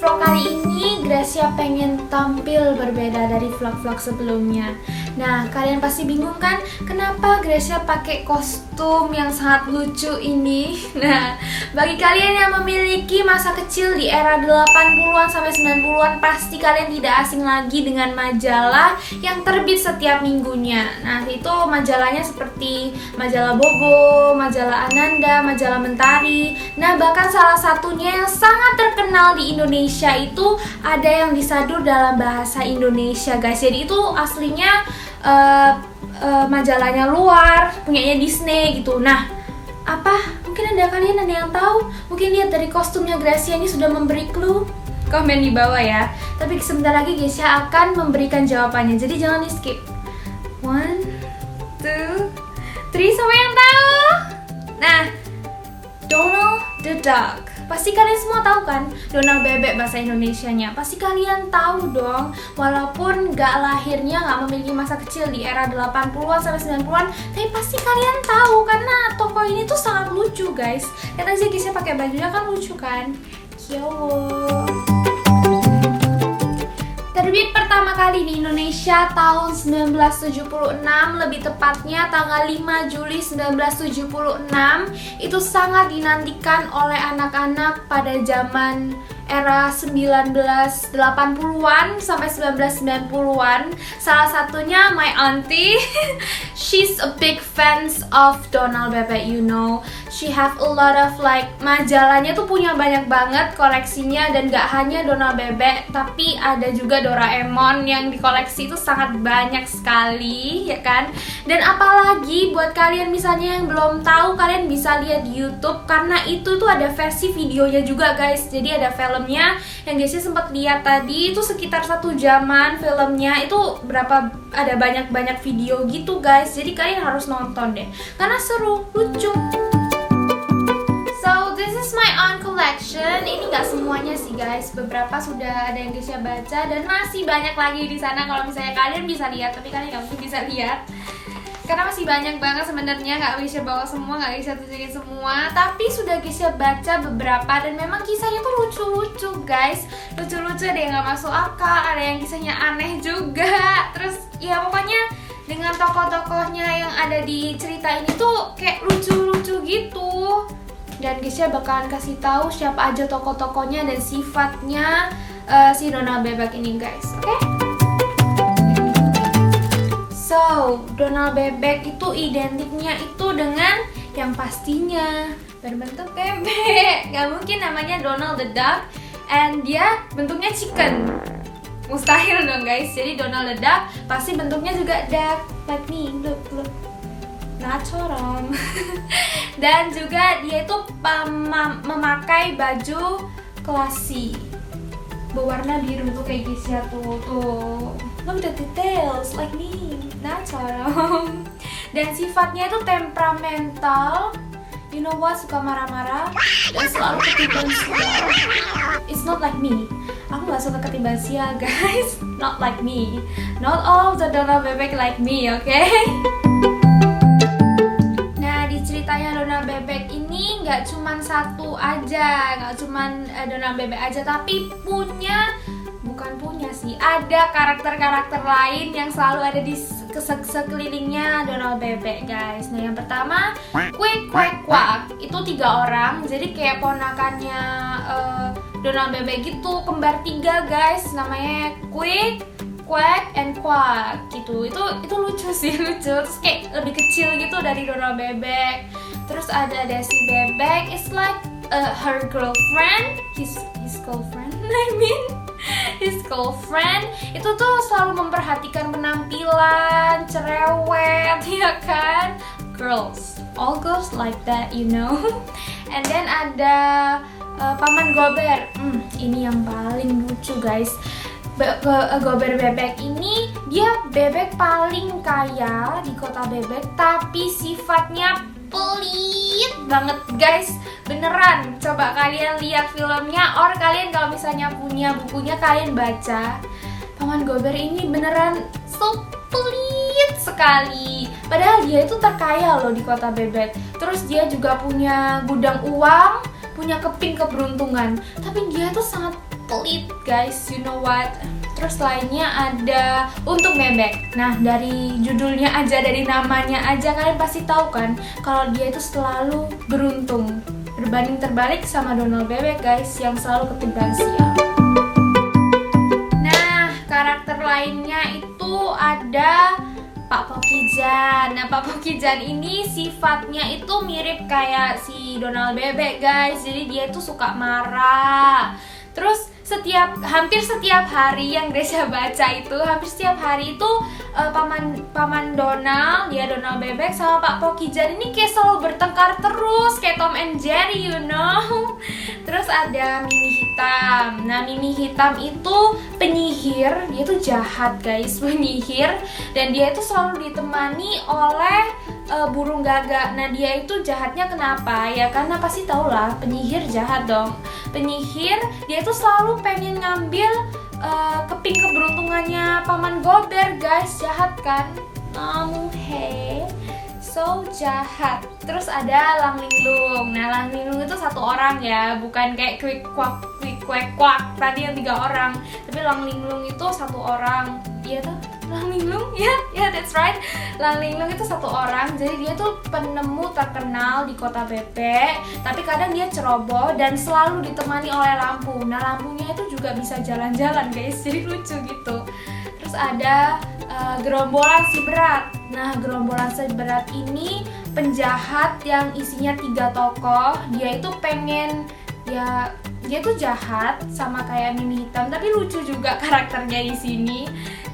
vlog kali ini Gracia pengen tampil berbeda dari vlog-vlog sebelumnya. Nah, kalian pasti bingung kan kenapa Gracia pakai kostum yang sangat lucu ini? Nah, bagi kalian yang memiliki masa kecil di era 80-an sampai 90-an, pasti kalian tidak asing lagi dengan majalah yang terbit setiap minggunya. Nah, itu majalahnya seperti majalah Bobo, majalah Ananda, majalah Mentari. Nah, bahkan salah satunya yang sangat terkenal di Indonesia itu ada yang disadur dalam bahasa Indonesia, guys. Jadi itu aslinya majalahnya luar, punyanya Disney gitu. Nah, mungkin kalian ada yang tahu? Mungkin lihat dari kostumnya Gracia ini sudah memberi clue. Komen di bawah ya. Tapi sebentar lagi Gracia akan memberikan jawabannya, jadi jangan di skip. 1, 2, 3, siapa yang tahu? Nah, Donald the Duck. Pasti kalian semua tahu kan Donald Bebek bahasa Indonesianya. Pasti kalian tahu dong, walaupun lahirnya nggak memiliki masa kecil di era 80-an sampai 90-an, tapi pasti kalian tahu karena tokoh ini tuh sangat lucu, guys. Lihat aja Gisnya pakai bajunya kan lucu kan? Kyowo. Terbit pertama kali di Indonesia tahun 1976, lebih tepatnya tanggal 5 Juli 1976. Itu sangat dinantikan oleh anak-anak pada zaman era 1980-an sampai 1990-an. Salah satunya my auntie. She's a big fans of Donald Bebek, you know. She have a lot of majalahnya tuh punya banyak banget koleksinya, dan gak hanya Donald Bebek, tapi ada juga Doraemon yang dikoleksi itu sangat banyak sekali, ya kan? Dan apalagi buat kalian misalnya yang belum tahu, kalian bisa lihat di YouTube karena itu tuh ada versi videonya juga, guys. Jadi ada filmnya yang Jessie sempat lihat tadi, itu sekitar 1 jaman filmnya, itu ada banyak video gitu, guys. Jadi kalian harus nonton deh karena seru, lucu. So this is my own collection. Ini nggak semuanya sih, guys. Beberapa sudah ada yang Jessie baca dan masih banyak lagi di sana. Kalau misalnya kalian bisa lihat, tapi kalian nggak mungkin bisa lihat karena masih banyak banget sebenarnya, nggak bisa bawa semua, nggak bisa tunjukin semua. Tapi sudah Gisnya baca beberapa dan memang kisahnya tuh lucu-lucu, guys. Lucu-lucu, ada yang nggak masuk akal, ada yang kisahnya aneh juga. Terus ya pokoknya dengan tokoh-tokohnya yang ada di cerita ini tuh kayak lucu-lucu gitu. Dan Gisnya bakalan kasih tahu siapa aja tokoh-tokohnya dan sifatnya si Donald Bebek ini, guys. Oke? So, Donald Bebek itu identiknya itu dengan yang pastinya berbentuk bebek. Gak mungkin namanya Donald the Duck and dia bentuknya chicken. Mustahil dong, guys. Jadi Donald the Duck pasti bentuknya juga duck, like me. Look. Natural. Dan juga dia itu memakai baju classy berwarna biru tuh kayak Gisnya tuh. Look the details, like me. Natural. Dan sifatnya itu temperamental. You know what, suka marah-marah dan selalu ketiban sial. It's not like me. Aku gak suka ketiban sial, guys. Not like me. Not all the Donald Bebek like me, okay? Nah, di ceritanya Donald Bebek ini gak cuman satu aja, gak cuman Donald Bebek aja, tapi ada karakter-karakter lain yang selalu ada di sekelilingnya Donald Bebek, guys. Nah, yang pertama Quick, Quack, Quack. Itu 3 orang, jadi kayak ponakannya Donald Bebek gitu, kembar 3, guys. Namanya Quick, Quack, and Quack gitu. Itu lucu sih, lucu. Terus kayak lebih kecil gitu dari Donald Bebek. Terus ada Daisy Bebek, it's like her girlfriend, his girlfriend, his girlfriend itu tuh selalu memperhatikan penampilan, cerewet, ya kan? All girls like that, you know. And then ada Paman Gober. Ini yang paling lucu, guys. Gober Bebek ini dia bebek paling kaya di kota Bebek, tapi sifatnya pelit banget, guys. Beneran, coba kalian lihat filmnya, or kalian kalau misalnya punya bukunya kalian baca. Paman Gober ini beneran so pelit sekali. Padahal dia itu terkaya loh di kota Bebek. Terus dia juga punya gudang uang, punya keping keberuntungan. Tapi dia tuh sangat pelit guys, you know what. Terus lainnya ada Untuk Bebek. Nah, dari judulnya aja, dari namanya aja kalian pasti tahu kan kalau dia itu selalu beruntung, berbanding terbalik sama Donald Bebek guys, yang selalu ketiban sial. Nah, karakter lainnya itu ada Pak Pokijan. Nah, Pak Pokijan ini sifatnya itu mirip kayak si Donald Bebek guys. Jadi dia tuh suka marah. Terus hampir setiap hari yang Gracia baca itu, hampir setiap hari itu paman Donald, dia Donald Bebek sama Pak Pokijan ini kayak selalu bertengkar terus kayak Tom and Jerry, you know. Terus ada Mimi Hitam. Nah, Mimi Hitam itu penyihir, dia tuh jahat guys, penyihir, dan dia itu selalu ditemani oleh burung gagak. Nah, dia itu jahatnya kenapa? Ya karena pasti tau lah, penyihir jahat dong. Penyihir, dia tuh selalu pengen ngambil keping keberuntungannya Paman Gober guys, jahat kan? So jahat. Terus ada Lang Linglung. Nah, Lang Linglung itu satu orang ya, bukan kayak Quick Quack tadi yang 3 orang. Tapi Lang Linglung itu satu orang. Iya tuh, Lang Linglung, ya, that's right. Lang Linglung itu satu orang, jadi dia tuh penemu terkenal di kota Bebek. Tapi kadang dia ceroboh dan selalu ditemani oleh lampu. Nah, lampunya itu juga bisa jalan-jalan guys, jadi lucu gitu. Terus ada Gerombolan Si Berat. Nah, Gerombolan Si Berat ini penjahat yang isinya 3 tokoh. Dia itu pengen, dia tuh jahat sama kayak Mimi Hitam, tapi lucu juga karakternya di sini.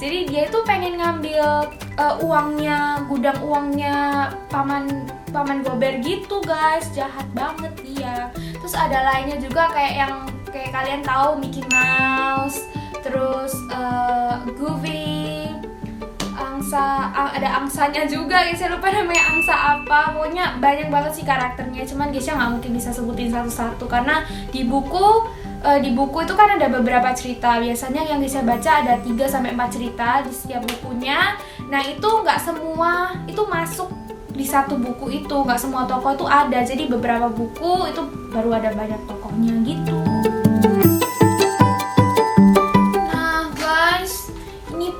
Jadi dia itu pengen ngambil uangnya, gudang uangnya paman Gober gitu guys, jahat banget dia. Terus ada lainnya juga kayak kalian tahu Mickey Mouse, terus Goofy, ada angsanya juga, saya lupa namanya angsa apa. Pokoknya banyak banget sih karakternya, cuman Gracia nggak mungkin bisa sebutin satu-satu karena di buku itu kan ada beberapa cerita. Biasanya yang Gracia baca ada 3-4 cerita di setiap bukunya. Nah, itu nggak semua itu masuk di satu buku itu, nggak semua tokoh itu ada. Jadi beberapa buku itu baru ada banyak tokohnya gitu.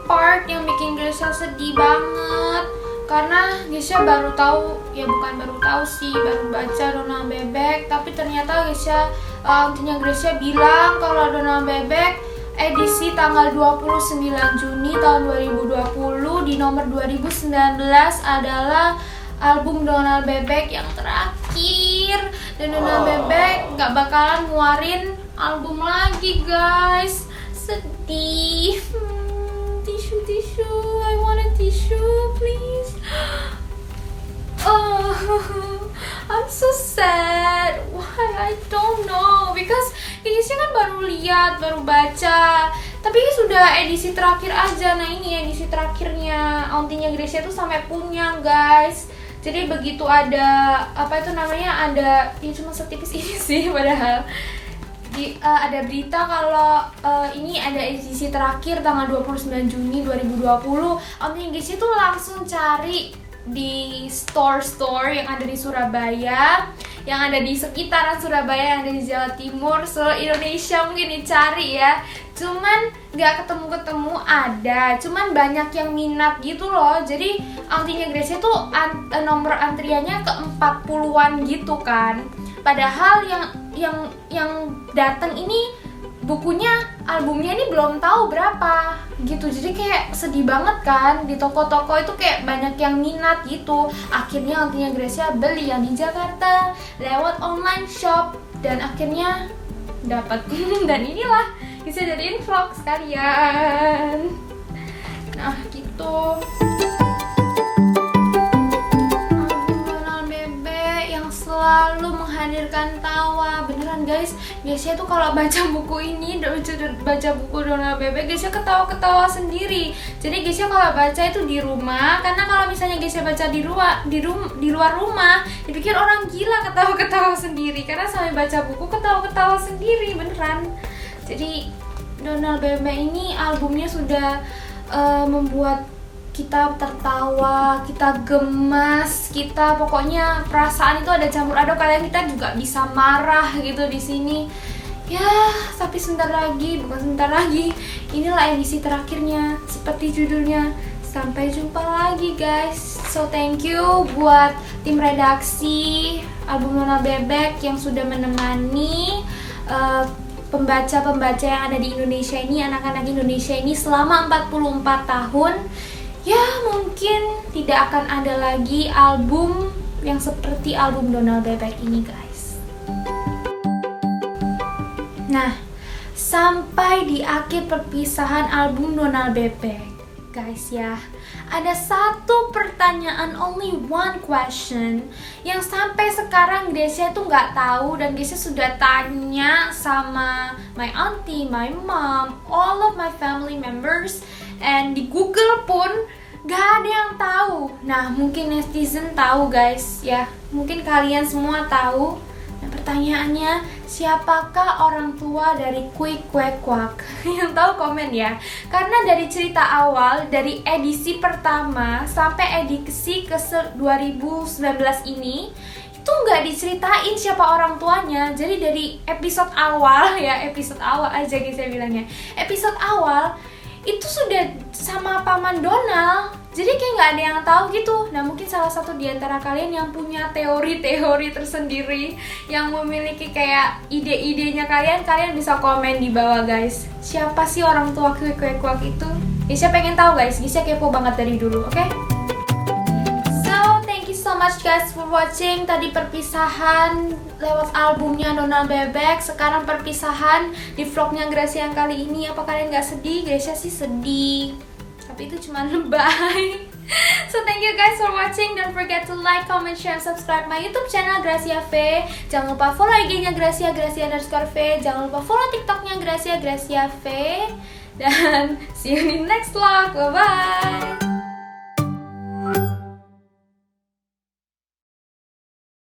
Part yang bikin Gracia sedih banget karena Gracia baru tahu, ya bukan baru tahu sih, baru baca Donald Bebek, tapi ternyata auntinya Gracia bilang kalau Donald Bebek edisi tanggal 29 Juni tahun 2020 di nomor 2019 adalah album Donald Bebek yang terakhir, dan Donald Bebek gak bakalan ngeluarin album lagi guys. Sedih. Tissue, I want a tissue, please. Oh, I'm so sad. Why? I don't know. Because Gracia kan baru baca. Tapi sudah edisi terakhir aja. Nah, ini edisi terakhirnya auntinya Gracia tuh sampai punya, guys. Jadi begitu ada ada ya cuma setipis ini sih padahal. Ada berita kalau ini ada edisi terakhir tanggal 29 Juni 2020. Auntinya Gracia tuh langsung cari di store yang ada di Surabaya, yang ada di sekitaran Surabaya, yang ada di Jawa Timur, seluruh Indonesia mungkin dicari ya. Cuman gak ketemu ada, cuman banyak yang minat gitu loh. Jadi auntinya Gracia tuh nomor antriannya ke 40-an gitu kan. Padahal yang datang ini bukunya, albumnya ini belum tahu berapa gitu. Jadi kayak sedih banget kan, di toko-toko itu kayak banyak yang minat gitu. Akhirnya auntinya Gracia beli yang di Jakarta lewat online shop dan akhirnya dapat. Dan inilah bisa jadiin vlog sekalian. Nah gitu. Selalu menghadirkan tawa, beneran guys. Gracia tuh kalau baca buku ini, baca buku Donald Bebek, Gracia ketawa-ketawa sendiri. Jadi Gracia kalau baca itu di rumah, karena kalau misalnya Gracia baca di luar rumah, dipikir orang gila ketawa-ketawa sendiri. Karena sampai baca buku ketawa-ketawa sendiri, beneran. Jadi Donald Bebek ini albumnya sudah membuat kita tertawa, kita gemas, kita pokoknya perasaan itu ada campur aduk. Kalian kita juga bisa marah gitu di sini. Ya, tapi sebentar lagi, bukan sebentar lagi, inilah edisi terakhirnya. Seperti judulnya, sampai jumpa lagi guys. So thank you buat tim redaksi album Nona Bebek yang sudah menemani pembaca-pembaca yang ada di Indonesia ini, anak-anak Indonesia ini selama 44 tahun. Ya, mungkin tidak akan ada lagi album yang seperti album Donald Bebek ini guys. Nah, sampai di akhir perpisahan album Donald Bebek, guys ya, ada satu pertanyaan, only one question, yang sampai sekarang Gracia tuh nggak tahu, dan Gracia sudah tanya sama my auntie, my mom, all of my family members, and di Google pun nggak ada yang tahu. Nah, mungkin netizen tahu guys ya, mungkin kalian semua tahu. Nah, pertanyaannya, siapakah orang tua dari Quick Quack Quack? Yang tahu komen ya. Karena dari cerita awal, dari edisi pertama sampai edisi ke 2019 ini, itu nggak diceritain siapa orang tuanya. Jadi dari episode awal ya, episode awal aja guys saya bilangnya, episode awal itu sudah sama Paman Donald. Jadi kayak nggak ada yang tahu gitu. Nah, mungkin salah satu di antara kalian yang punya teori-teori tersendiri, yang memiliki kayak ide-idenya kalian bisa komen di bawah guys. Siapa sih orang tua Quick Quack Quack itu? Gisha pengen tahu guys, Gisha kepo banget dari dulu, oke? So, thank you so much guys for watching. Tadi perpisahan lewat albumnya Donald Bebek, sekarang perpisahan di vlognya Gracia yang kali ini. Apa kalian nggak sedih? Gracia sih sedih, tapi itu cuma lebay. So thank you guys for watching. Don't forget to like, comment, share, and subscribe my YouTube channel Gracia V. Jangan lupa follow IG-nya Gracia_V. Jangan lupa follow TikTok-nya Gracia V. Dan see you in the next vlog. Bye bye.